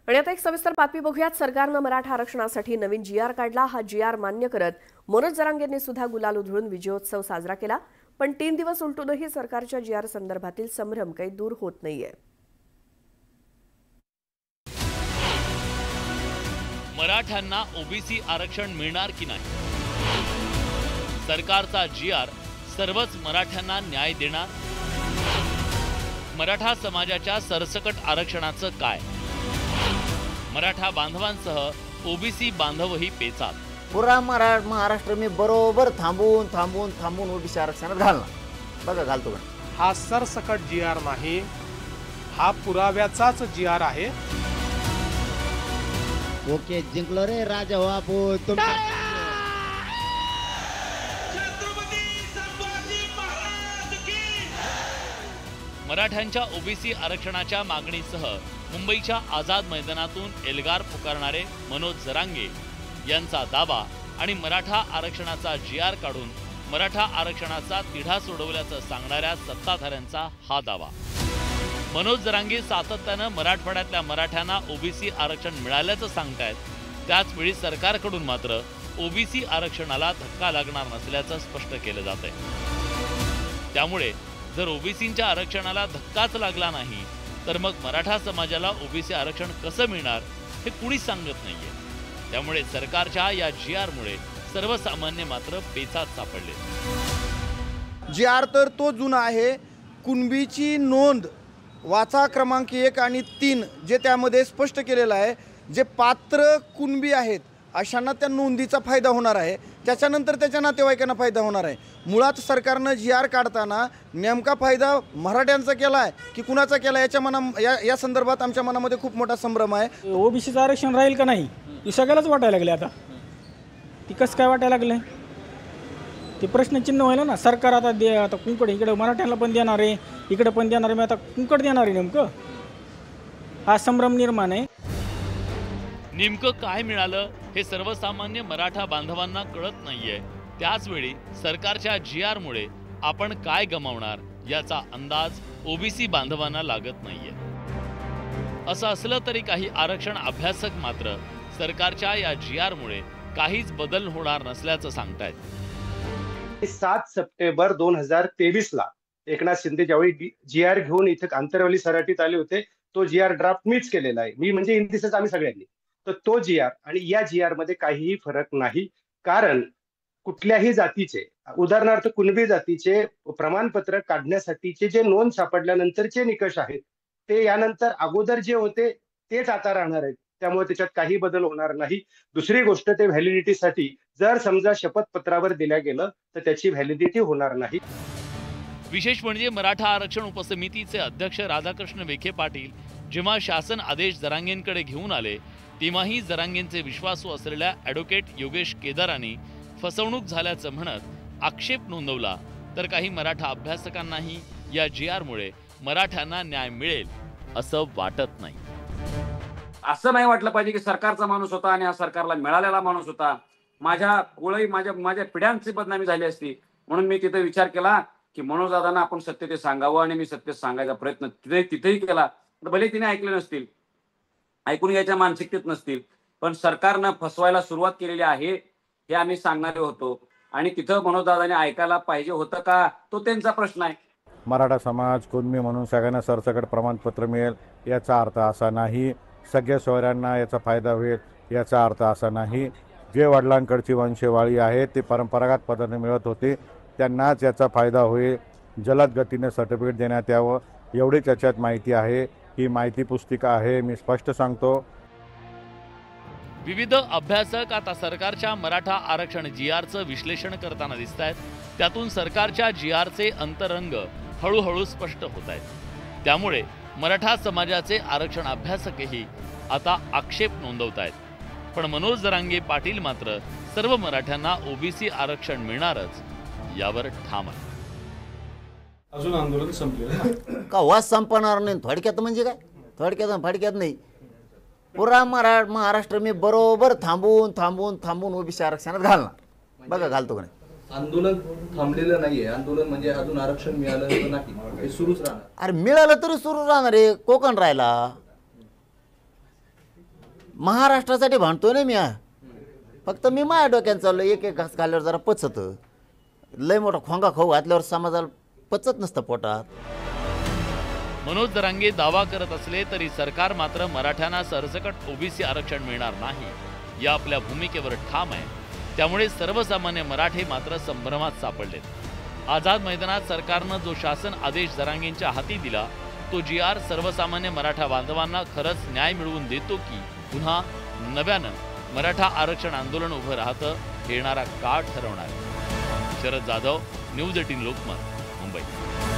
आणि आता एक सविस्तर बातमी बघूयात। सरकारनं मराठा आरक्षणासाठी नवीन जीआर काढला। हा जीआर मान्य करत मनोज जरांगेंनी सुद्धा गुलाल उधळून विजयोत्सव साजरा केला। पण 3 दिवस उलटूनही सरकारच्या जीआर संदर्भातील संभ्रम काही दूर होत नाहीये। मराठ्यांना ओबीसी आरक्षण मिळणार की नाही? सरकारचा जीआर सर्वच मराठ्यांना न्याय देणार? मराठा समाजाच्या सरसकट आरक्षणाचं काय? मराठा बांधवांसह ओबीसी बांधवही पेचात। पुरा महाराष्ट्र मी बरोबर थांबून ओबीसी आरक्षणात घालणार। बघा घालतो का? हा सरसकट जीआर नाही, हा पुराव्याचाच जीआर आहे। ओके, जिंकलो रे राजा बापू। मराठ्यांच्या ओबीसी आरक्षणाच्या मागणीसह मुंबईच्या आझाद मैदानातून एल्गार पुकारणारे मनोज जरांगे यांचा दावा आणि मराठा आरक्षणाचा जीआर काढून मराठा आरक्षणाचा तिढा सोडवल्याचं सांगणाऱ्या सत्ताधाऱ्यांचा हा दावा। मनोज जरांगे सातत्यानं मराठवाड्यातल्या मराठ्यांना ओबीसी आरक्षण मिळाल्याचं सांगतायत। त्याचवेळी सरकारकडून मात्र ओबीसी आरक्षणाला धक्का लागणार नसल्याचं स्पष्ट केलं जातंय। त्यामुळे जर ओबीसींच्या आरक्षणाला धक्काच लागला नाही तर मग मराठा समाजाला ओबीसी आरक्षण कसं मिळणार हे कुणीच सांगत नाहीये। त्यामुळे सरकारच्या या जीआरमुळे सर्वसामान्य मात्र पेचात सापडले। जीआर तर तो जुना आहे। कुणबीची नोंद वाचा क्रमांक 1 आणि 3 जे त्यामध्ये स्पष्ट केलेलं आहे, जे पात्र कुणबी आहेत अशांना त्या नोंदीचा फायदा होणार आहे, त्याच्यानंतर त्याच्या नातेवाईकांना फायदा होणार आहे। मुळात सरकारनं जीआर काढताना नेमका फायदा मराठ्यांचा केला आहे की कुणाचा केला या संदर्भात आमच्या मनामध्ये खूप मोठा संभ्रम आहे। ओबीसीचं आरक्षण राहील का नाही हे सगळ्यालाच वाटायला लागले। आता ती कसं काय वाटायला लागले ते प्रश्नचिन्ह व्हायला ना। सरकार आता कुंकड इकडे मराठ्यांना पण देणार आहे, इकडे पण देणार आहे, मग आता कुंकड देणार आहे नेमकं? हा संभ्रम निर्माण आहे। नेमकं काय मिळालं हे सर्वसामान्य मराठा बांधवांना कळत नाहीये। त्याचवेळी सरकारच्या जीआरमुळे आपण काय गमावणार याचा अंदाज ओबीसी बांधवांना लागत नाहीये। असं असलं तरी काही आरक्षण अभ्यासक मात्र सरकारच्या या जीआरमुळे काहीच बदल होणार नसल्याचं सांगतायत। 7 सप्टेंबर 2023 ला एकनाथ शिंदे ज्यावेळी जीआर घेऊन इथे आंतरवली सराटीत आले होते, तो जीआर ड्राफ्ट मीच केलेला आहे। मी म्हणजे इन दिसेस आम्ही सगळ्यांनी। तर तो जीआर आणि या जीआर मध्ये काहीही फरक नाही। कारण कुठल्याही जातीचे, उदाहरणार्थ कुणबी जातीचे प्रमाणपत्र काढण्यासाठीचे जे नोंद सापडल्यानंतरचे निकष आहेत ते यानंतर अगोदर जे होते तेच आता राहणार आहेत। त्यामुळे त्याच्यात काही बदल होणार नाही। दुसरी गोष्ट, ते व्हॅलिडिटीसाठी जर समजा शपथपत्रावर दिल्या गेलं तर त्याची व्हॅलिडिटी होणार नाही। विशेष म्हणजे मराठा आरक्षण उपसमितीचे अध्यक्ष राधाकृष्ण विखे पाटील जेव्हा शासन आदेश जरांगेंकडे घेऊन आले तेव्हाही जरांगेंचे विश्वासू असलेल्या ॲडव्होकेट योगेश केदारांनी फसवणूक झाल्याचं म्हणत आक्षेप नोंदवला। तर काही मराठा अभ्यासकांनाही या जीआरमुळे मराठ्यांना न्याय मिळेल असं वाटत नाही। असं नाही वाटलं पाहिजे की सरकारचा माणूस होता आणि हा सरकारला मिळालेला माणूस होता, माझ्या पिढ्यांची बदनामी झाली असती। म्हणून मी तिथे विचार केला की मनोज दादांना आपण सत्य ते सांगावं आणि मी सत्य सांगायचा प्रयत्न तिथेही केला। भले तिने ऐकले नसतील, ऐकून घ्यायच्या मानसिकतेत नसतील, पण सरकारनं फसवायला सुरुवात केलेली आहे हे आम्ही सांगणारे होतो। आणि तिथं मनोज दादांनी ऐकायला पाहिजे होतं का, तो त्यांचा प्रश्न आहे। मराठा समाज कुणबी म्हणून सगळ्यांना सरसकट प्रमाणपत्र मिळेल याचा अर्थ असा नाही, सगळ्या शहरांना याचा फायदा होईल याचा अर्थ असा नाही। जे वडिलांकडची वंशवाळी आहे ते परंपरागत पद्धतीने मिळत होते त्यांनाच याचा फायदा होईल। जलद गतीने सर्टिफिकेट देण्यात यावं एवढीच याच्यात माहिती आहे। ही माहिती पुस्तिका आहे, मी स्पष्ट सांगतो। विविध अभ्यासक आता सरकारच्या मराठा आरक्षण जीआरचं विश्लेषण करताना दिसत आहेत। त्यातून सरकारच्या जीआरचे अंतरंग हळूहळू स्पष्ट होत आहेत। त्यामुळे मराठा समाजाचे आरक्षण अभ्यासकही आता आक्षेप नोंदवत आहेत। पण मनोज जरांगे पाटील मात्र सर्व मराठ्यांना ओबीसी आरक्षण मिळणारच यावर ठाम आहे। अजून आंदोलन संपलेलं का संपणार नाही? थोडक्यात म्हणजे काय? थोडक्यात नाही। पुरा महाराष्ट्र मी बरोबर थांबून ओबीसी आरक्षणात घालणार। बघा घालतो का नाही? आंदोलन थांबलेलं नाहीये। आंदोलन म्हणजे अजून आरक्षण मिळालं नाही, हे सुरूच राहणार। अरे मिळालं तरी सुरू राहणार आहे। कोकण राहिला, महाराष्ट्रासाठी भांडतोय ना मी. फक्त मी माझ्या डोक्यात चाललो, एक एक घास खाल्ल्यावर जरा पचत. लय मोठा खोंगा खाऊ घातल्यावर समाजाला पचत नसतं पोटात. मनोज जरांगे दावा करत असले तरी सरकार मात्र मराठ्यांना सरसकट ओबीसी आरक्षण मिळणार नाही या आपल्या भूमिकेवर ठाम आहे. त्यामुळे सर्वसामान्य मराठे मात्र संभ्रमात सापडलेत. आझाद मैदानात सरकारनं जो शासन आदेश जरांगेंच्या हाती दिला तो GR सर्वसामान्य मराठा बांधवांना खरंच न्याय मिळवून देतो की पुन्हा नव्यानं मराठा आरक्षण आंदोलन उभं राहतं हे येणारा काळ ठरवणार. शरद जाधव, न्यूज 18 लोकमत, मुंबई.